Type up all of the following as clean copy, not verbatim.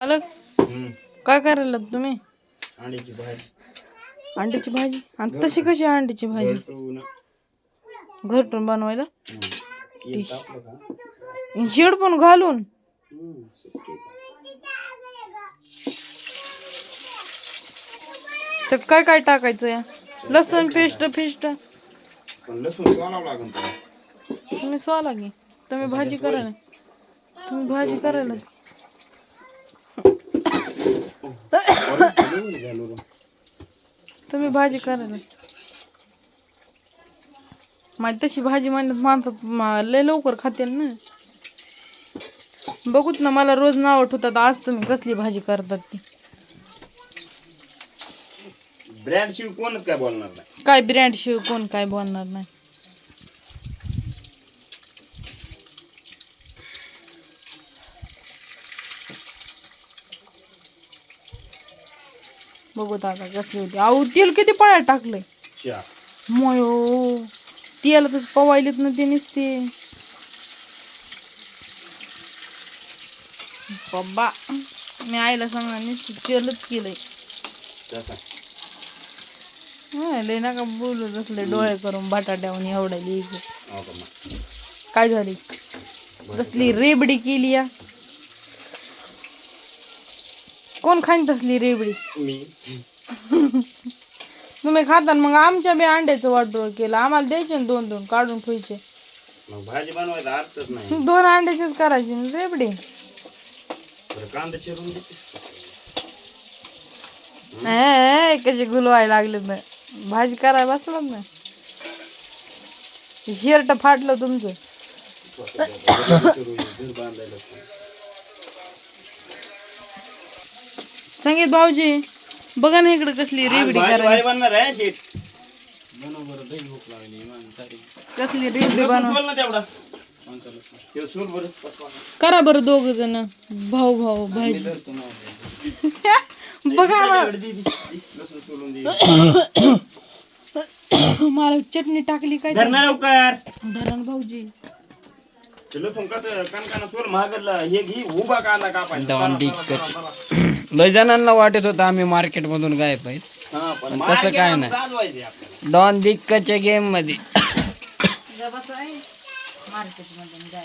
अलग काय करायला तुम्ही? अंड्याची भाजी. अंड्याची भाजी? आणि तशी कशी अंड्याची भाजी? घरटून बनवायला शेड पण घालून? तर काय काय टाकायचं या? लसूण पेस्ट फिस्ट? तुम्ही सोला की तुम्ही भाजी करायला, तुम्ही भाजी करायला तुम्ही भाजी करायला माझी तशी भाजी म्हणत माणसं लय लवकर खाते ना. बघूत ना, मला रोज नाव ठेवतात आज तुम्ही कसली भाजी करतात ती. ब्रँड शिव कोणच काय बोलणार नाही. काय ब्रँड शिव कोण काय बोलणार नाही. बघूत आता कसली होती. अहो तेल किती पळा टाकलंय मोयो. तेलातच पवायलेत ना ते नुसते बाबा. मी आईला सांगणार नुसते तेलच केलंय. लय नका बोलू तसले डोळे करून बटाट्यावर एवढ्या काय झाली तसली रेबडी केली या. कोण खाईन तसली रेबडी? तुम्ही खाता मग आमच्या बी अंड्याचं वाटोळ केलं. आम्हाला द्यायचे ना दोन दोन काढून ठेवायचे. भाजी बनवायचा अर्थच नाही. दोन अंड्याचीच करायची ना रेबडी. कांदा चिरून कसे गुलवायला लागले ना. भाजी करायला बसला ना. शर्ट फाटलं तुमचं. संगीत भाऊजी बघा ना इकडे कसली रेबडी करायला. कसली रेबडी बनवा करा बरं दोघ जण भाऊ भाऊ भाजी. बघा मला चटणी टाकली काय धरण भाऊजी. लय जणांना वाटत होतं आम्ही मार्केट मधून गायब आहेत, पण तसं काय नाही. डॉन दिक्कच्या गेम मध्ये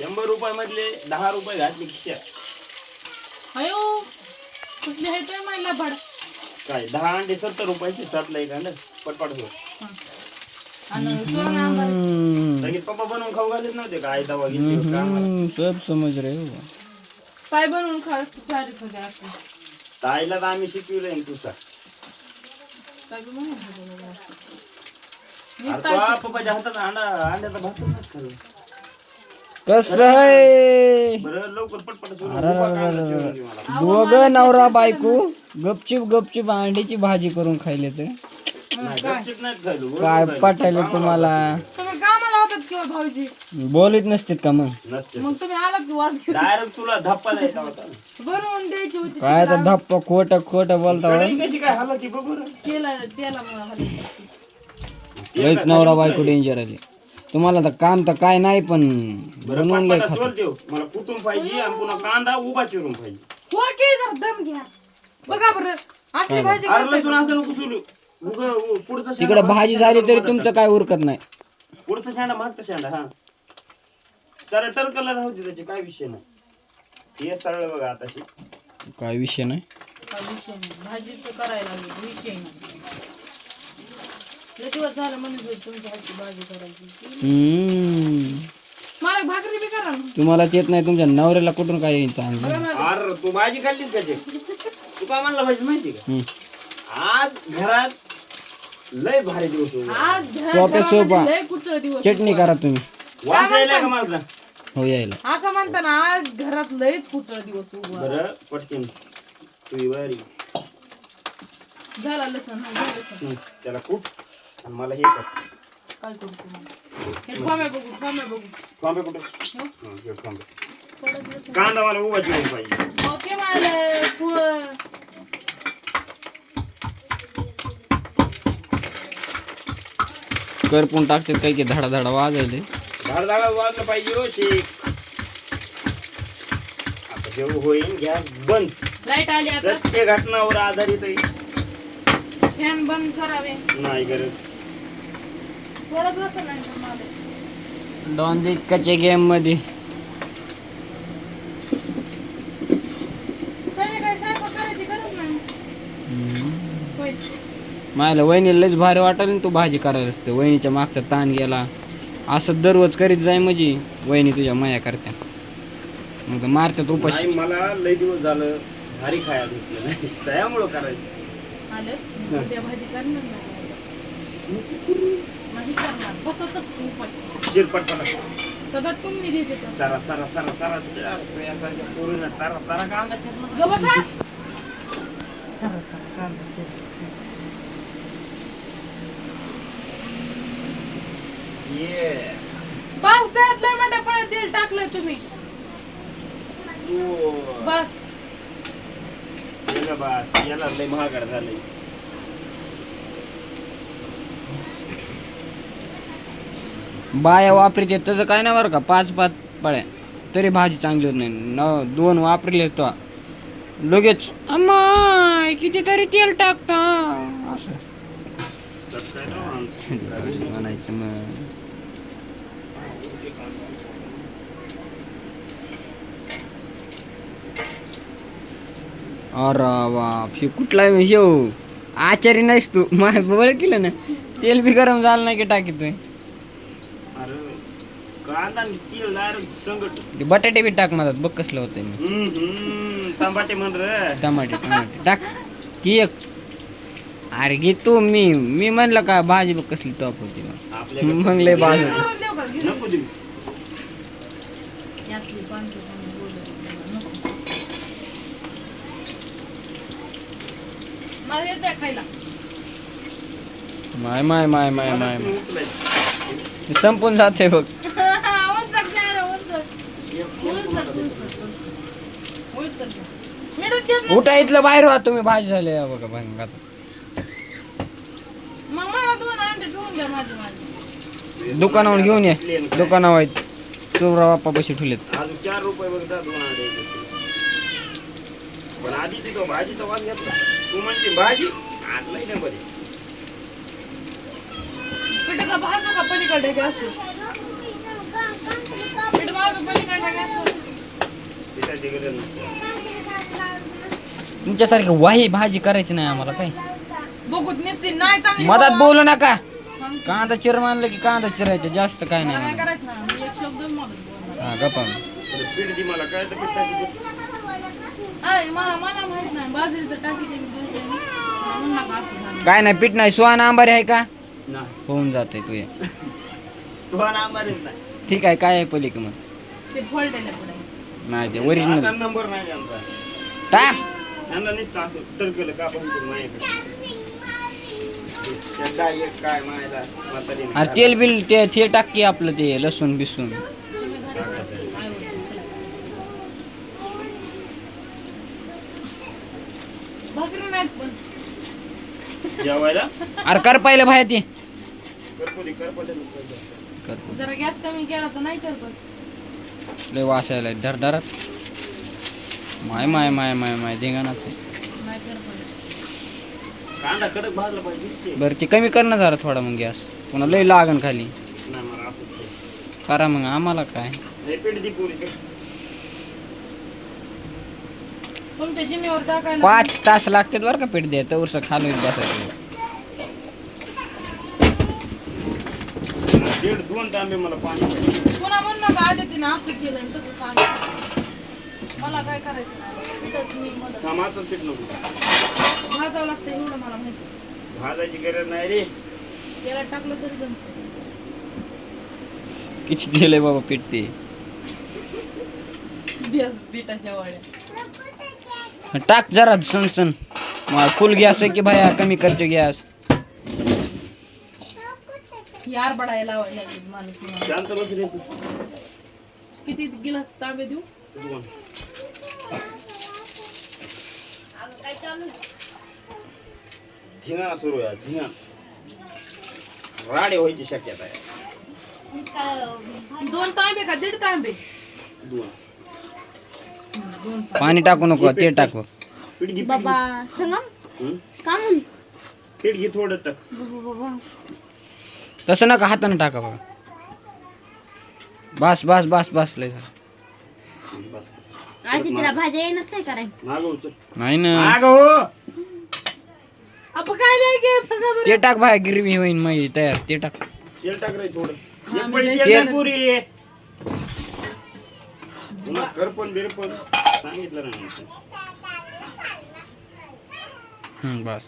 100 रुपये मधले 10 रुपये घातले खिशात. काय 10 अंडे 70 रुपयाचे. 7ला एक अंड पटपट हो. पप्पा बनवून खाऊ घालत नव्हते का? आई दवा घेतली सब समज रे हो. काय बनवून ताईला तर आम्ही शिकवलंय तुझा. पप्पाच्या हातात अंड्याचा भात खाल्ला. कसं आहे बरं लवकर पटपट दोघं नवरा बायको गपचूप गपचूप अंड्याची भाजी करून खायले तर काय पटायले तुम्हाला? भाऊजी बोलत नसते का मग? मग तुम्ही आलात डायरेक्ट तुला धप्पा द्यायचा होता. बनवून द्यायची होती. काय तर धप्पा खोट खोट बोलता. कशी काय हल्ला की बघू लयच नवरा बायको डेंजर आहे. तुम्हाला तर काम तर काय नाही, पण बनवून लय खात. मला कुटुंब पाहिजे आणि पुन्हा कांदा उभा चिरून पाहिजे. हो की जरा दम घ्या. बघा बरं असली भाजी लसूण असं नको सोलू. पुढचा तिकडे भाजी झाली तरी तुमचं काय उरकत नाही. पुढचा शेंडा मागचा शेंडा. हा तर टरकला राहू दे, त्याचे काय विषय नाही. हे सरळ बघा आता काय विषय नाही. भाजीच करायला विषय नाही. दिवस झालं म्हणून तुमच्या हातची भाजी करायची. मला भाकरी बी करा. तुम्हाला येत नाही, तुमच्या नवऱ्याला कुठून काय येईल चांगलं? अरे तू भाजी खाल्लीस का? तू काय म्हणला भाजी माहिती का? आज घरात लय भारी दिवस. सोपा चटणी करा तुम्ही. वास यायला का माझा? हो यायला. असं म्हणता ना आज घरात लयच कुचळ दिवस. बरं पटकन तुझी वारी झाला लसण. त्याला कुठ आणि मला हे कर. काय करू तुम्हाला? थांबे बघू. थांबे कुठे? कांदा मला उभा चिरून पाहिजे. ओके मला करपून टाकते काही की धडा धडा वाजायले. धडधडा वाजलं पाहिजे हो शेक. आता जेव्हा होईल गॅस बंद. लाईट आली आता. सत्य घटनावर आधारित आहे. फॅन बंद करावे. नाही गरज. थोडंच बसलं नाही तर मला. डॉन दिक्कतच्या गेम मध्ये संध्याकाळी स्वयंपाक करायची गरज नाही. होय. मला वहिनी लयच भारी वाटेल ना तू भाजी करायला असते. वहिनीच्या मागचा ताण गेला असं दररोज करीत जाय म्हणजे वहिनी तुझ्या माया करत्या मग मारतात उपाशी. नाही मला लय दिवस झालं भारी खायला भेटलं नाही त्यामुळं करायचं. आलं उद्या भाजी करणार नाही करणार बसतच उपाशी. चिरपट पडा सगळं तुम्ही देते तर. चरा चरा चरा चरा पोरीनं तारा तारा कांदा चिरला. ग बसा. चला चला कांदा चिर. ये बस त्यात लय मोठ्या पळ्यात तेल टाकलं तुम्ही. बस याला लय महागड झालंय. बाया वापरते त्याचं काय नाही बरं का. 5-5 पळ्या तरी भाजी चांगली होत नाही. 2 वापरले तो लगेच अम्मा कितीतरी तेल टाकता असं म्हणायचं. मग अरे बाप हे कुठला हे आचारी नाहीस तू. माय बळ केलं ना तेल बी गरम झालं नाही की टाकीतोय. अरे कांदा आणि तेल डायरेक्ट संगट. ते बटाटे बी टाक म्हणतात बघ कसलं होतंय. मी टमाटे म्हण रे. टमाटे टाक की एक. अरे घे तू. मी म्हणलं का भाजी बघ कसली टॉप होती मग लय बाजू करून देऊ का? घेऊन नको देऊ. यातली पांढरी पाणी बोलत नको. मला येत आहे खायला. माय माय माय माय माय माय. उचलायचं. ते संपून जाते बघ. उंचक द्या रे, उंचक. उंचक, उंचक. मिळून देत नाही. उठा इथलं बाहेर व्हा तुम्ही. भाजी झाली बघा भांगात. मग मला 2 अंडे ठेवून द्या माझी. दुकानावर घेऊन ये. दुकानावर आहेत चोरा बाप्पा पैसे ठेवलेत. अजून 4 रुपये बघता 2 अंडे. पण आधी तिथं भाजीचा वाद घेतला. तू म्हणते भाजी आणलाय ना बरी. पीठ का भाजू का पलीकडे गॅस. पीठ भाजू पलीकडे गॅस. पिठाची गरज नसते. तुमच्यासारखी वाही भाजी करायची नाही आम्हाला काय. बघूत नसते नाही चांगली. मधात बोलू नका. सांग. कांदा चिर मानलं की कांदा चिरायचं जास्त काय मला नाही काय मला. करायचं नाही. मी एक शब्द मदत बोलणार. हा गप्पा. पीठ दे मला काय तर पिठाची. आहे मला माहित नाही. बाजरीचं टाकी ते भाजी आहे ना. म्हणून नका असं झालं. काय नाही पीठ नाही. सुहान आंबारी आहे का नाही. होऊन जाते तू ये. सुहाना आंबारीच नाही. ठीक आहे काय आहे पलीक मग. ते फोल्डेला पुढे. नाही ते ओरिजिनल आता नंबर नाही आमचा. टाक. यांना नुसतं असं टरकेलं का पण माझ्याकडे. त्या काय एक काय मायला म्हातारी नाही. अरे तेल बिल ते टाक की आपलं ते लसूण बिसून. तुम्ही घरी काय होतं? भाकरी नाहीत पण. जेवायला अरे कर पाहिलं बाहेर ते करपले. जरा गॅस कमी केला तर नाही करपत. लय वास यायला डरडरात. माय माय माय माय माय धिंगाणाच आहे. नाही करपत. कांदा कडक भाजला पाहिजे. बरं ते कमी कर ना जरा थोडा मग गॅस. पुन्हा लय लागन खाली. नाही मला असं करा मग आम्हाला काय. हे पीठ दी पुरी. तुमच्या जिम्मेवर टाकायला. 5 तास लागतात बरं का पीठ द्या तर खालून बसायचं. 1.5-2 तांबे मला पाणी पाहिजे. पुन्हा म्हण नका आधी तिने असं केलं आणि तसं सांगितलं. मला काय करायचं नाही. पिठात मी मदत. कामाचं पीठ नको. भाजावं लागतं एवढं मला माहिती. भाजायची गरज नाही रे. त्याला टाकलं तरी जमतं. किती दिलंय बाबा पीठ ते. पिठाच्या वड्या. टाक जरा सण मग फुल गॅस आहे की भाया कमी करतो गॅस. यार बडायला लावायला लागेल माणूस. शांत बस रे तू. किती गिलास तांबे देऊ? 2. काय चालू? धिंगाणा सुरू आहे. धिंगाणा राडे व्हायची शक्यता आहे. 2 तांबे का 1.5 तांबे? 2. पाणी टाकू नको ते टाक. पीठ घे बाबा संगम हं? का म्हण पीठ घे थोडं टाक बाबा तसं नका हाताने टाका बघा. बस बस बस बस लय झालं. बस आजी तिला भाज्या येणार काय कराय मागं उचल नाही ना मागं हो आपण काय नाही गे बघा बरं. ते टाक बाहेर गिरवी होईन मग तयार ते टाक. तेल टाक रे थोडं हा, एक मी पळी लय तेल तेल. टाक पुरी पुन्हा करपण बिरपण सांगितलं ना बस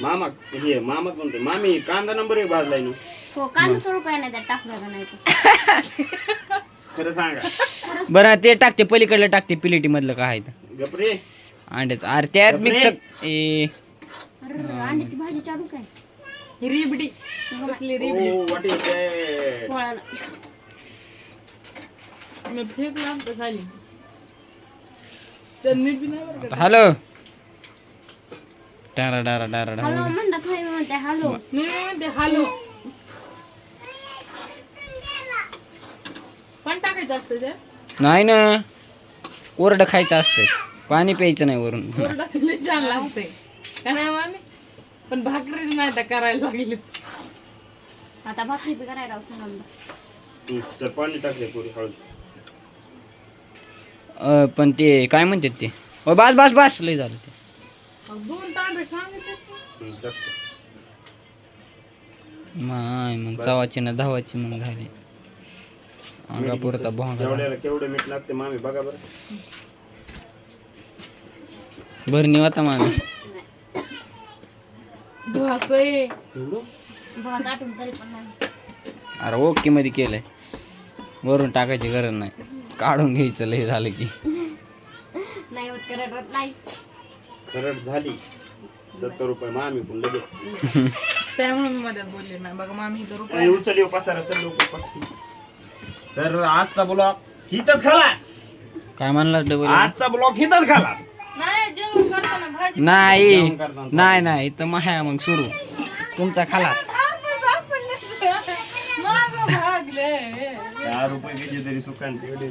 मामा हे मामा म्हणते मामी कांदा नंबर 1 भाजलाय ना हो कांदा थोडं काय नाही त्यात टाकलं का नाही तर. खरं सांगा बरं ते टाकते पलीकडलं टाकते प्लेटी मधलं काय आहे ते. गपरे अंड्याचं अरे त्यात बापरे. मिक्स ए अरे अंड्याची भाजी चालू काय ही रिबडी कसली रिबडी ओ व्हॉट इज दॅट पोळाला मी फेकला आमचं खाली तर मीठ बी नाही बरं का. हॅलो डारा डारा डारा हॅलो डारा म्हणतात नाही म्हणते हॅलो मी म्हणते हॅलो पण टाकायचं असतं ते नाही ना कोरडं खायचं असतंय पाणी प्यायचं नाही वरून. कोरडा लय छान लागतंय का नाही मामी पण भाकरीच नाही तर करायला लागली आता भाकरी बी करायला लाव संगमला चल पाणी टाकले पुरी हळद पण ते काय म्हणतात ते ओ बस बस बस लय झालं ते. दोन तांबे सांगितले टाक माय मग चवाची ना धावाची मग झाली अंगापुरता भोंगा जेवढ्याला केवढं मीठ लागते मामी बघा बरं भरणी होता मामी धुवाचंय भात आटून तरी पण नाही अरे ओके मध्ये केलंय वरून टाकायची गरज नाही काढून घ्यायचं लय झालं की. नाही होत करत नाही खरड झाली 70 रुपये मामी पण लगेच त्यामुळे मी मध्यात बोलले नाही बघा मामी इथं रुपये अरे उचल येऊ पसारा चल लवकर पटकन. तर आजचा ब्लॉग हितच खालास काय म्हणला डबल आजचा ब्लॉग हितच खालास नाही जेवण करताना भाजी नाही जेवण करताना नाही नाही तर माया मग सुरू तुमचा खाला मागं भागले 4 रुपये घ्यायचे तरी सुकान तेवढे